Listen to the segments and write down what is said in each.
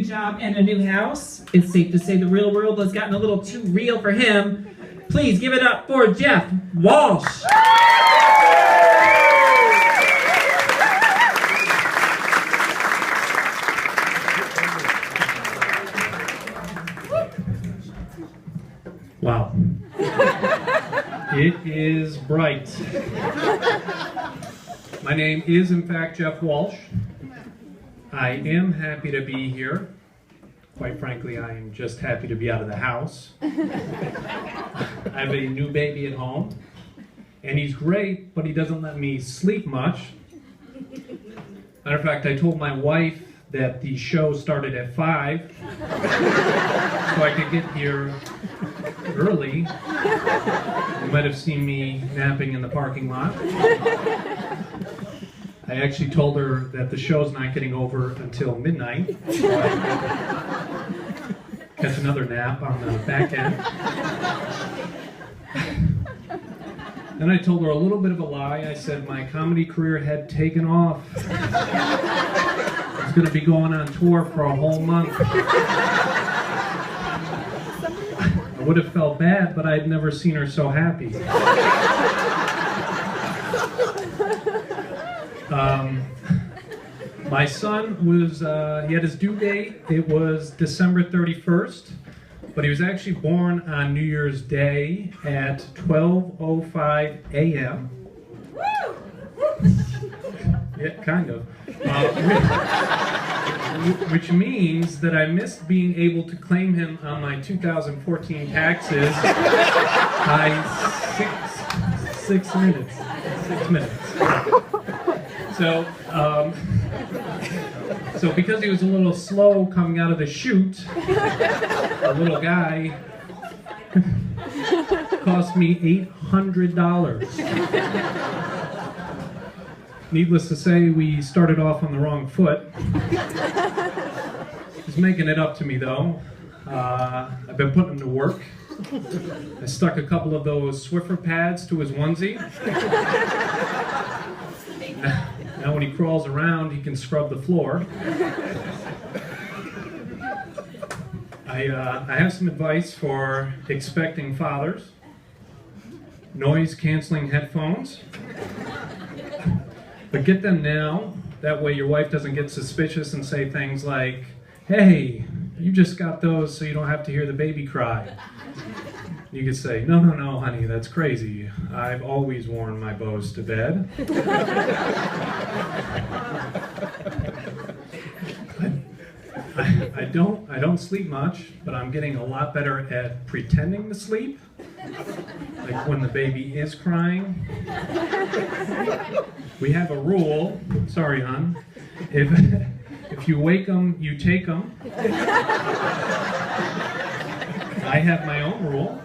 job and a new house. It's safe to say the real world has gotten a little too real for him. Please give it up for Jeff Walsh. Wow. It is bright. My name is, in fact, Jeff Walsh. I am happy to be here. Quite frankly, I am just happy to be out of the house. I have a new baby at home, and he's great, but he doesn't let me sleep much. Matter of fact, I told my wife that the show started at 5, so I could get here early. You might have seen me napping in the parking lot. I actually told her that the show's not getting over until midnight, so I could catch another nap on the back end. Then I told her a little bit of a lie. I said my comedy career had taken off. I was going to be going on tour for a whole month. I would have felt bad, but I'd never seen her so happy. My son was, he had his due date. It was December 31st, but he was actually born on New Year's Day at 12:05 a.m. Yeah, kind of. Which means that I missed being able to claim him on my 2014 taxes by 6 minutes. 6 minutes. So because he was a little slow coming out of the chute, the little guy cost me $800. Needless to say, we started off on the wrong foot. He's making it up to me, though. I've been putting him to work. I stuck a couple of those Swiffer pads to his onesie. Now when he crawls around, he can scrub the floor. I have some advice for expecting fathers. Noise-canceling headphones. But get them now. That way your wife doesn't get suspicious and say things like, "Hey, you just got those so you don't have to hear the baby cry." You could say, no, honey, that's crazy. I've always worn my bows to bed." I don't sleep much, but I'm getting a lot better at pretending to sleep. Like when the baby is crying. We have a rule. Sorry, hon. If you wake them, you take them. I have my own rule.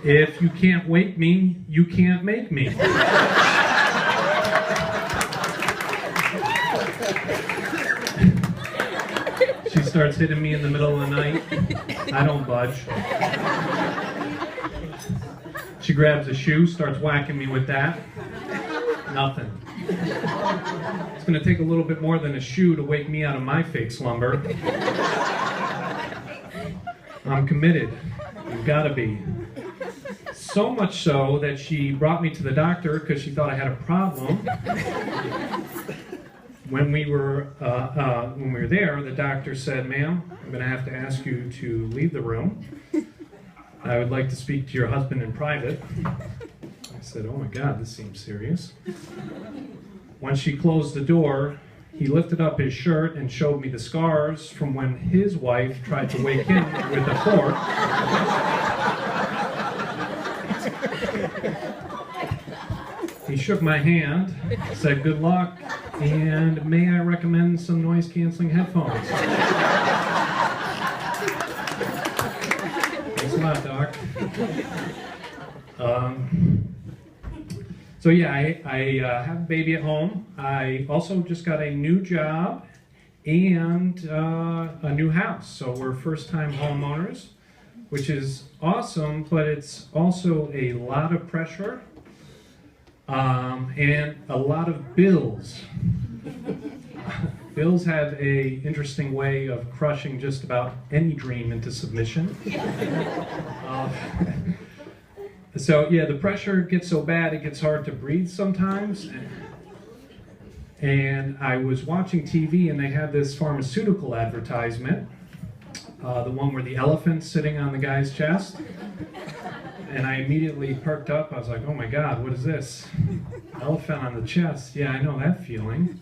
If you can't wake me, you can't make me. She starts hitting me in the middle of the night. I don't budge. She grabs a shoe, starts whacking me with that. Nothing. It's going to take a little bit more than a shoe to wake me out of my fake slumber. I'm committed. You've got to be. So much so that she brought me to the doctor because she thought I had a problem. When we were there, the doctor said, "Ma'am, I'm going to have to ask you to leave the room. I would like to speak to your husband in private." I said, "Oh my God, this seems serious." When she closed the door, he lifted up his shirt and showed me the scars from when his wife tried to wake him with a fork. He shook my hand, said good luck, and may I recommend some noise-canceling headphones. Thanks a lot, Doc. So yeah, I have a baby at home. I also just got a new job and a new house. So we're first-time homeowners, which is awesome, but it's also a lot of pressure and a lot of bills. Bills have a interesting way of crushing just about any dream into submission. So yeah, the pressure gets so bad it gets hard to breathe sometimes. And I was watching TV and they had this pharmaceutical advertisement, the one where the elephant's sitting on the guy's chest. And I immediately perked up. I was like, oh my God, what is this? Elephant on the chest. Yeah, I know that feeling.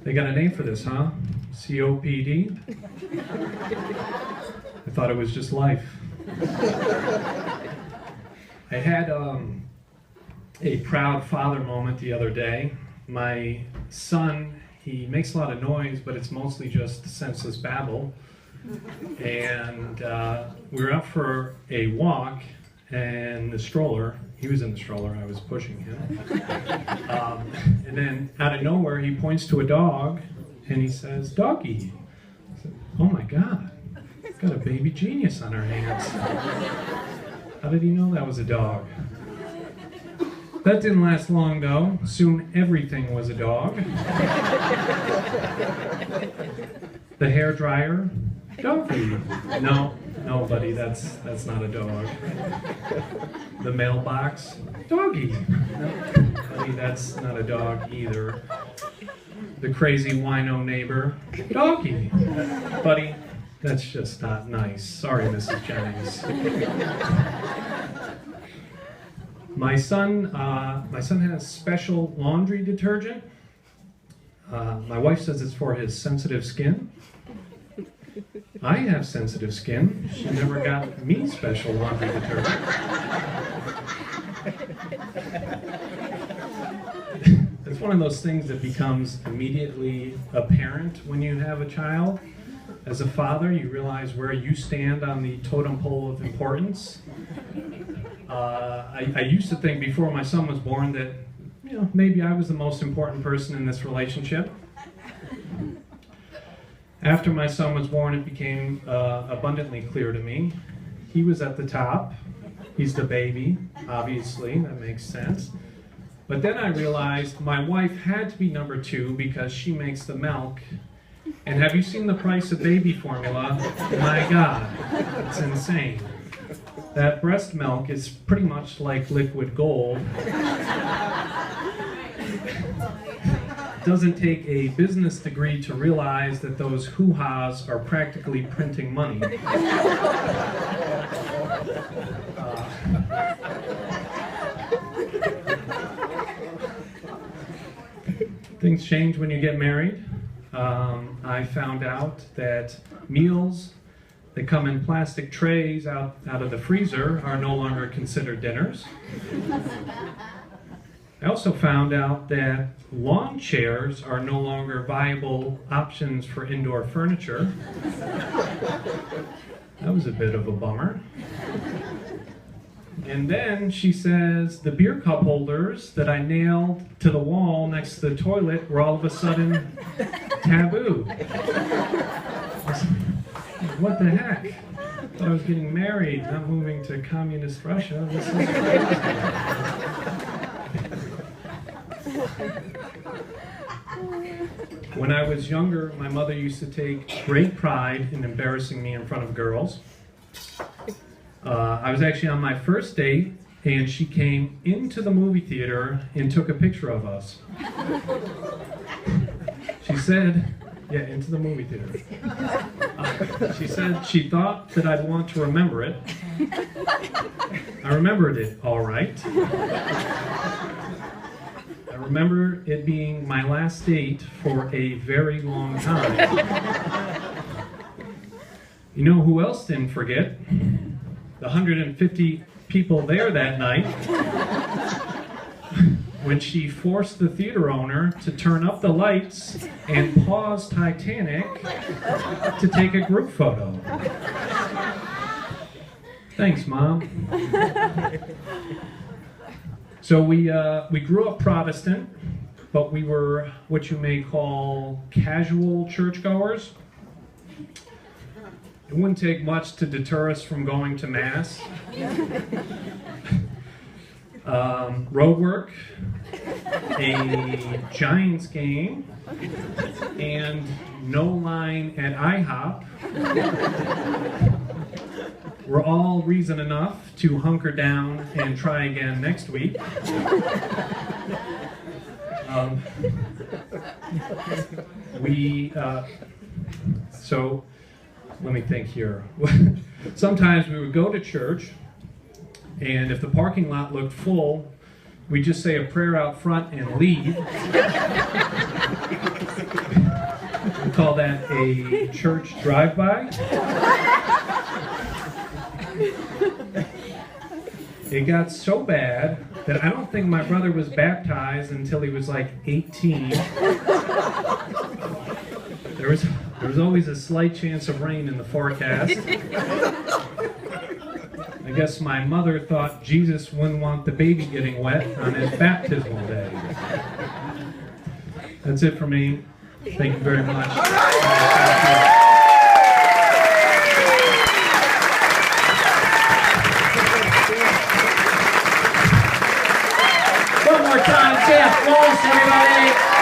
They got a name for this, huh? COPD? I thought it was just life. I had a proud father moment the other day. My son, he makes a lot of noise, but it's mostly just senseless babble. And we were out for a walk, and the stroller, he was in the stroller, I was pushing him. And then out of nowhere, he points to a dog, and he says, "Doggy." I said, oh my God, he's got a baby genius on her hands. How did he know that was a dog? That didn't last long though. Soon everything was a dog. The hairdryer, doggy. No, buddy, that's not a dog. The mailbox, doggy. No, buddy, that's not a dog either. The crazy wino neighbor, doggy. Buddy, that's just not nice. Sorry, Mrs. Jennings. My son has special laundry detergent. My wife says it's for his sensitive skin. I have sensitive skin. She never got me special laundry detergent. It's one of those things that becomes immediately apparent when you have a child. As a father, you realize where you stand on the totem pole of importance. I used to think before my son was born that, maybe I was the most important person in this relationship. After my son was born, it became abundantly clear to me. He was at the top. He's the baby, obviously, that makes sense. But then I realized my wife had to be number 2 because she makes the milk. And have you seen the price of baby formula? My God, it's insane. That breast milk is pretty much like liquid gold. It doesn't take a business degree to realize that those hoo-has are practically printing money. Things change when you get married. I found out that meals that come in plastic trays out of the freezer are no longer considered dinners. I also found out that lawn chairs are no longer viable options for indoor furniture. That was a bit of a bummer. And then she says the beer cup holders that I nailed to the wall next to the toilet were all of a sudden taboo. What the heck? I thought I was getting married, not moving to communist Russia. This is crazy. When I was younger, my mother used to take great pride in embarrassing me in front of girls. I was actually on my first date, and she came into the movie theater and took a picture of us. She said, yeah, into the movie theater. She said she thought that I'd want to remember it. I remembered it all right. I remember it being my last date for a very long time. You know who else didn't forget? The 150 people there that night, when she forced the theater owner to turn up the lights and pause Titanic to take a group photo. Thanks, Mom. So we grew up Protestant, but we were what you may call casual churchgoers. It wouldn't take much to deter us from going to Mass. road work, a Giants game, and no line at IHOP were all reason enough to hunker down and try again next week. So let me think here. Sometimes we would go to church, and if the parking lot looked full, we'd just say a prayer out front and leave. We call that a church drive-by. It got so bad that I don't think my brother was baptized until he was like 18. There was always a slight chance of rain in the forecast. I guess my mother thought Jesus wouldn't want the baby getting wet on his baptismal day. That's it for me. Thank you very much. One more time, Jeff Walsh, everybody.